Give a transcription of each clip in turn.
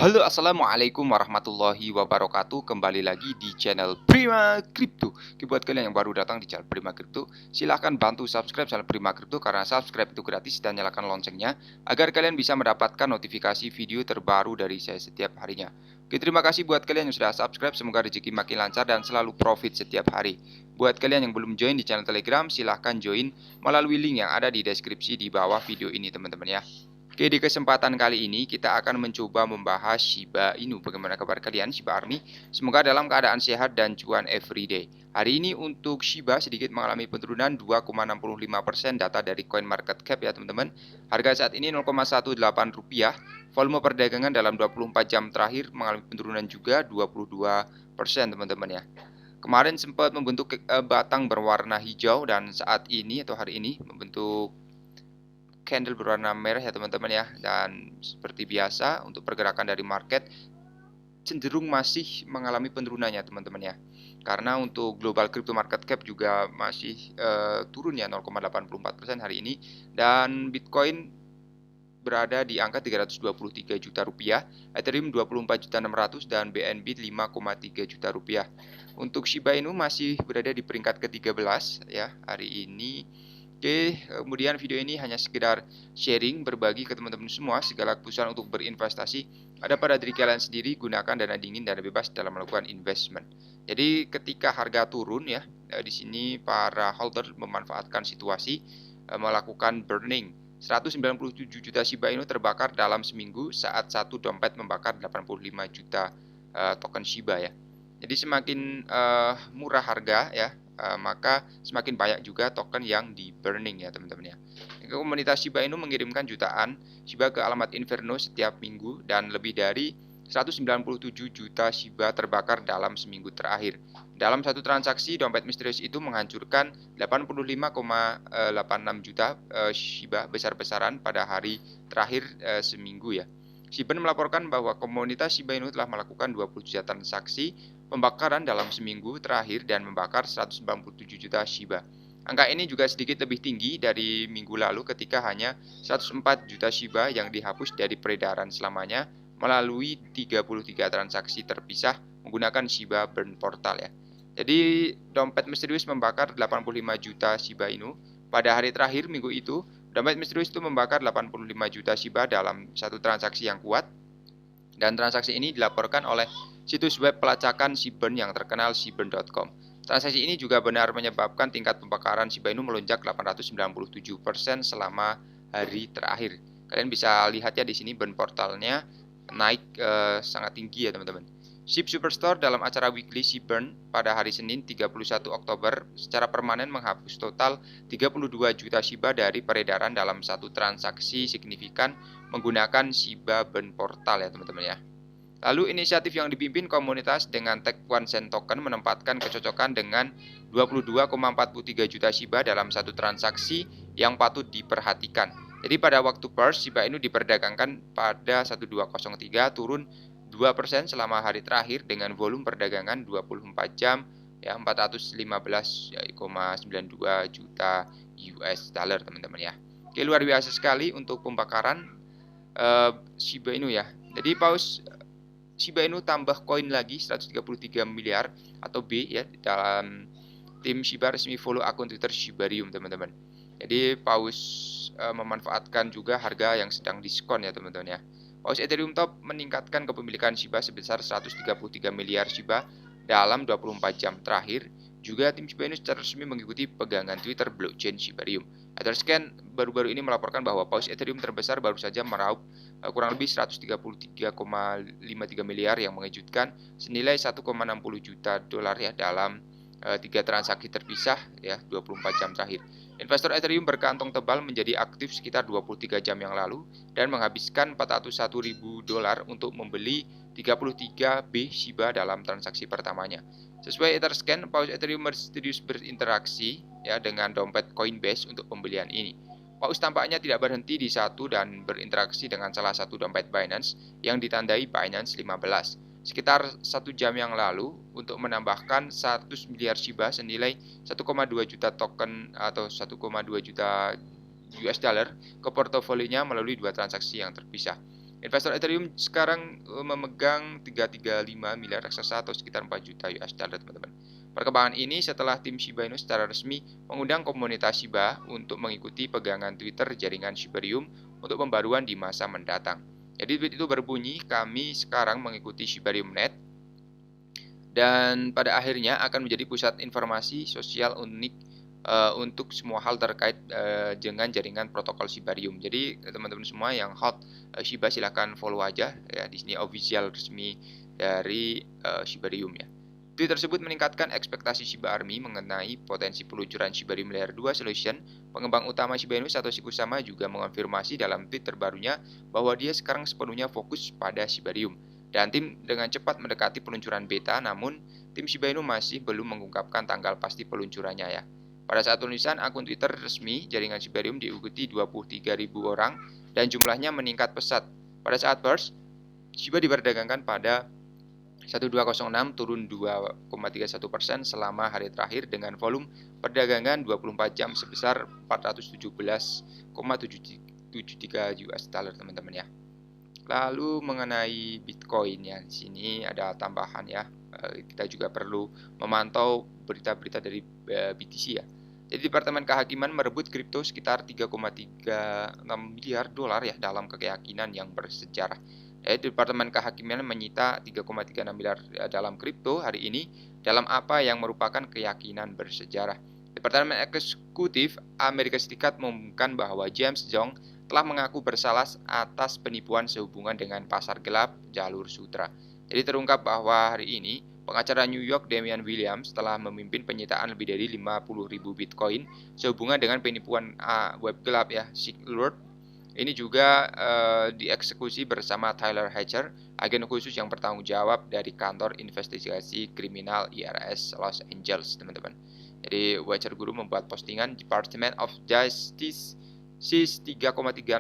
Halo, assalamualaikum warahmatullahi wabarakatuh. Kembali lagi di channel Prima Crypto. Buat kalian yang baru datang di channel Prima Crypto, silahkan bantu subscribe channel Prima Crypto karena subscribe itu gratis dan nyalakan loncengnya agar kalian bisa mendapatkan notifikasi video terbaru dari saya setiap harinya. Oke, terima kasih buat kalian yang sudah subscribe. Semoga rezeki makin lancar dan selalu profit setiap hari. Buat kalian yang belum join di channel Telegram, silahkan join melalui link yang ada di deskripsi di bawah video ini, teman-teman ya. Oke, di kesempatan kali ini kita akan mencoba membahas Shiba Inu. Bagaimana kabar kalian, Shiba Army? Semoga dalam keadaan sehat dan cuan everyday. Hari ini untuk Shiba sedikit mengalami penurunan 2,65% data dari CoinMarketCap ya teman-teman. Harga saat ini 0,18 rupiah. Volume perdagangan dalam 24 jam terakhir mengalami penurunan juga 22% teman-teman ya. Kemarin sempat membentuk batang berwarna hijau dan saat ini atau hari ini membentuk candle berwarna merah ya teman-teman ya. Dan seperti biasa untuk pergerakan dari market cenderung masih mengalami penurunannya teman-teman ya. Karena untuk global crypto market cap juga masih turun ya 0,84% hari ini, dan Bitcoin berada di angka 323 juta rupiah, Ethereum 24.600 dan BNB 5,3 juta rupiah. Untuk Shiba Inu masih berada di peringkat ke-13 ya hari ini. Oke, kemudian video ini hanya sekedar sharing, berbagi ke teman-teman semua. Segala keputusan untuk berinvestasi ada pada diri kalian sendiri. Gunakan dana dingin dan bebas dalam melakukan investment. Jadi ketika harga turun ya, di sini para holder memanfaatkan situasi melakukan burning. 197 juta Shiba Inu terbakar dalam seminggu saat satu dompet membakar 85 juta token Shiba ya. Jadi semakin murah harga ya, maka semakin banyak juga token yang di burning ya teman-teman ya. Komunitas Shiba Inu mengirimkan jutaan Shiba ke alamat Inferno setiap minggu dan lebih dari 197 juta Shiba terbakar dalam seminggu terakhir. Dalam satu transaksi, dompet misterius itu menghancurkan 85,86 juta Shiba besar-besaran pada hari terakhir seminggu ya. Shiba melaporkan bahwa komunitas Shiba Inu telah melakukan 20 juta transaksi pembakaran dalam seminggu terakhir dan membakar 197 juta Shiba. Angka ini juga sedikit lebih tinggi dari minggu lalu ketika hanya 104 juta Shiba yang dihapus dari peredaran selamanya melalui 33 transaksi terpisah menggunakan Shiba Burn Portal ya. Jadi dompet misterius membakar 85 juta Shiba Inu. Pada hari terakhir minggu itu, dompet misterius itu membakar 85 juta Shiba dalam satu transaksi yang kuat. Dan transaksi ini dilaporkan oleh situs web pelacakan Shibburn yang terkenal shibburn.com. Transaksi ini juga benar menyebabkan tingkat pembakaran Shiba Inu melonjak 897% selama hari terakhir. Kalian bisa lihat ya di sini burn portalnya naik sangat tinggi ya teman-teman. SHIB Superstore dalam acara Weekly Shibburn pada hari Senin 31 Oktober secara permanen menghapus total 32 juta Shiba dari peredaran dalam satu transaksi signifikan menggunakan Shiba Burn Portal ya teman-teman ya. Lalu inisiatif yang dipimpin komunitas dengan tag One Cent Token menempatkan kecocokan dengan 22,43 juta Shiba dalam satu transaksi yang patut diperhatikan. Jadi pada waktu purse, Shiba Inu diperdagangkan pada 1203 turun 2% selama hari terakhir dengan volume perdagangan 24 jam ya 415,92 juta US dollar teman-teman ya. Oke, luar biasa sekali untuk pembakaran Shiba Inu ya. Jadi paus Shiba Inu tambah koin lagi 133 miliar atau B ya dalam tim Shiba resmi follow akun Twitter Shibarium teman-teman. Jadi paus memanfaatkan juga harga yang sedang diskon ya teman-teman ya. Paus Ethereum Top meningkatkan kepemilikan Shiba sebesar 133 miliar Shiba dalam 24 jam terakhir. Juga tim Shiba Inu secara resmi mengikuti pegangan Twitter blockchain Shibarium. Etherscan baru-baru ini melaporkan bahwa paus Ethereum terbesar baru saja meraup kurang lebih 133,53 miliar yang mengejutkan senilai 1,60 juta dolar ya dalam 3 transaksi terpisah ya 24 jam terakhir. Investor Ethereum berkantong tebal menjadi aktif sekitar 23 jam yang lalu dan menghabiskan 401.000 dolar untuk membeli 33 B Shiba dalam transaksi pertamanya. Sesuai Etherscan, paus Ethereum misterius berinteraksi ya dengan dompet Coinbase untuk pembelian ini. Paus tampaknya tidak berhenti di satu dan berinteraksi dengan salah satu dompet Binance yang ditandai Binance 15. Sekitar 1 jam yang lalu untuk menambahkan 100 miliar Shiba senilai 1,2 juta token atau 1,2 juta US dollar ke portofolinya melalui 2 transaksi yang terpisah. Investor Ethereum sekarang memegang 335 miliar raksasa atau sekitar 4 juta US dollar, teman-teman. Perkembangan ini setelah tim Shiba Inu secara resmi mengundang komunitas Shiba untuk mengikuti pegangan Twitter jaringan Shibarium untuk pembaruan di masa mendatang. Jadi tweet itu berbunyi, kami sekarang mengikuti Shibarium.net dan pada akhirnya akan menjadi pusat informasi sosial unik untuk semua hal terkait dengan jaringan protokol Shibarium. Jadi teman-teman semua yang hot Shiba silahkan follow aja ya, di sini official resmi dari Shibarium ya. Tweet tersebut meningkatkan ekspektasi Shiba Army mengenai potensi peluncuran Shibarium Layer 2 Solution. Pengembang utama Shiba Inu Satoshi Kusama juga mengonfirmasi dalam tweet terbarunya bahwa dia sekarang sepenuhnya fokus pada Shibarium. Dan tim dengan cepat mendekati peluncuran beta, namun tim Shiba Inu masih belum mengungkapkan tanggal pasti peluncurannya ya. Pada saat penulisan, akun Twitter resmi jaringan Shibarium diikuti 23.000 orang dan jumlahnya meningkat pesat. Pada saat burst, Shiba diperdagangkan pada 1206 turun 2,31% selama hari terakhir dengan volume perdagangan 24 jam sebesar 417,73 US dollar, teman-teman ya. Lalu mengenai Bitcoin ya, di sini ada tambahan ya. Kita juga perlu memantau berita-berita dari BTC ya. Jadi Departemen Kehakiman merebut kripto sekitar 3,36 miliar dolar ya dalam keyakinan yang bersejarah. Departemen Kehakiman menyita 3,36 miliar dalam kripto hari ini dalam apa yang merupakan keyakinan bersejarah. Departemen Eksekutif Amerika Serikat mengumumkan bahwa James Zhong telah mengaku bersalah atas penipuan sehubungan dengan pasar gelap jalur sutra. Jadi terungkap bahwa hari ini pengacara New York Damian Williams telah memimpin penyitaan lebih dari 50.000 Bitcoin sehubungan dengan penipuan web gelap ya, Silk Road. Ini juga dieksekusi bersama Tyler Hatcher, agen khusus yang bertanggung jawab dari kantor investigasi kriminal IRS Los Angeles, teman-teman. Jadi Watcher Guru membuat postingan Department of Justice seize 3,36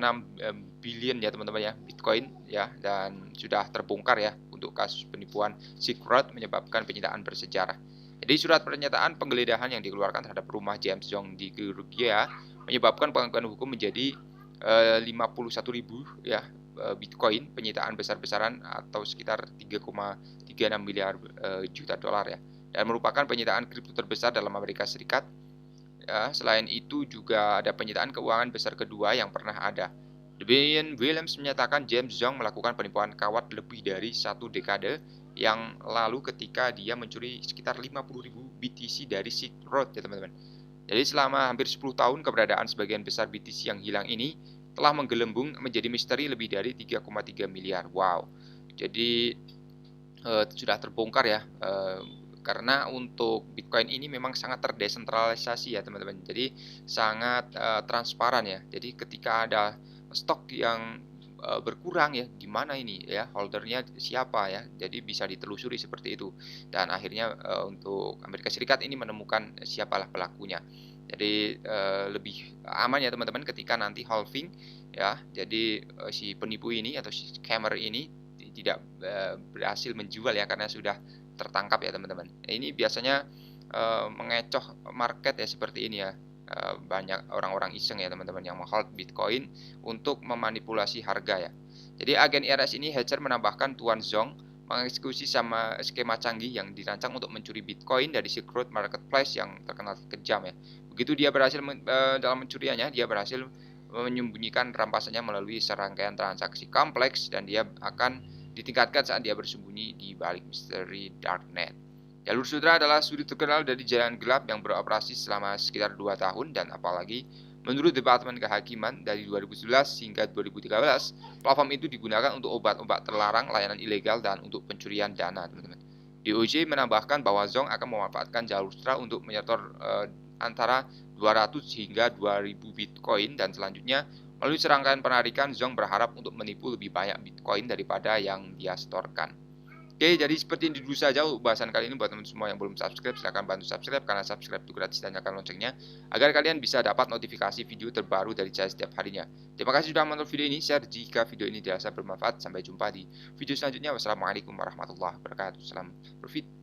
billion ya teman-teman ya Bitcoin ya, dan sudah terbongkar ya untuk kasus penipuan Silk Road menyebabkan penyitaan bersejarah. Jadi surat pernyataan penggeledahan yang dikeluarkan terhadap rumah James Zhong di Georgia menyebabkan pengakuan hukum menjadi 51.000 ya Bitcoin, penyitaan besar-besaran atau sekitar 3,36 miliar juta dolar ya, dan merupakan penyitaan kripto terbesar dalam Amerika Serikat. Ya, selain itu juga ada penyitaan keuangan besar kedua yang pernah ada. Damian Williams menyatakan James Zhong melakukan penipuan kawat lebih dari 1 dekade yang lalu ketika dia mencuri sekitar 50.000 BTC dari Silk Road ya teman-teman. Jadi selama hampir 10 tahun keberadaan sebagian besar BTC yang hilang ini telah menggelembung menjadi misteri lebih dari 3,3 miliar. Wow. Jadi sudah terbongkar ya. Karena untuk Bitcoin ini memang sangat terdesentralisasi ya teman-teman. Jadi sangat transparan ya. Jadi ketika ada stok yang berkurang ya, gimana ini ya, holdernya siapa ya. Jadi bisa ditelusuri seperti itu. Dan akhirnya untuk Amerika Serikat ini menemukan siapalah pelakunya. Jadi lebih aman ya teman-teman ketika nanti halving ya. Jadi si penipu ini atau si scammer ini tidak berhasil menjual ya karena sudah tertangkap ya teman-teman. Ini biasanya mengecoh market ya seperti ini ya. Banyak orang-orang iseng ya teman-teman yang meng-hold Bitcoin untuk memanipulasi harga ya. Jadi agen IRS ini Hatcher menambahkan Tuan Zhong mengeksekusi sama skema canggih yang dirancang untuk mencuri Bitcoin dari Silk Road Marketplace yang terkenal kejam ya. Begitu dia berhasil dalam mencuriannya, dia berhasil menyembunyikan rampasannya melalui serangkaian transaksi kompleks dan dia akan ditingkatkan saat dia bersembunyi di balik misteri Darknet. Jalur sutra adalah sudut terkenal dari jalan gelap yang beroperasi selama sekitar 2 tahun dan apalagi menurut Departemen Kehakiman dari 2011 hingga 2013, platform itu digunakan untuk obat-obat terlarang, layanan ilegal, dan untuk pencurian dana, teman-teman. DOJ menambahkan bahwa Zhong akan memanfaatkan jalur sutra untuk menyetor antara 200 hingga 2000 Bitcoin dan selanjutnya melalui serangkaian penarikan, Zhong berharap untuk menipu lebih banyak Bitcoin daripada yang dia setorkan. Oke, jadi seperti ini dulu saja untuk bahasan kali ini. Buat teman semua yang belum subscribe, silahkan bantu subscribe karena subscribe itu gratis dan nyalakan loncengnya agar kalian bisa dapat notifikasi video terbaru dari saya setiap harinya. Terima kasih sudah menonton video ini. Share jika video ini dirasa bermanfaat. Sampai jumpa di video selanjutnya. Wassalamualaikum warahmatullahi wabarakatuh. Salam profit.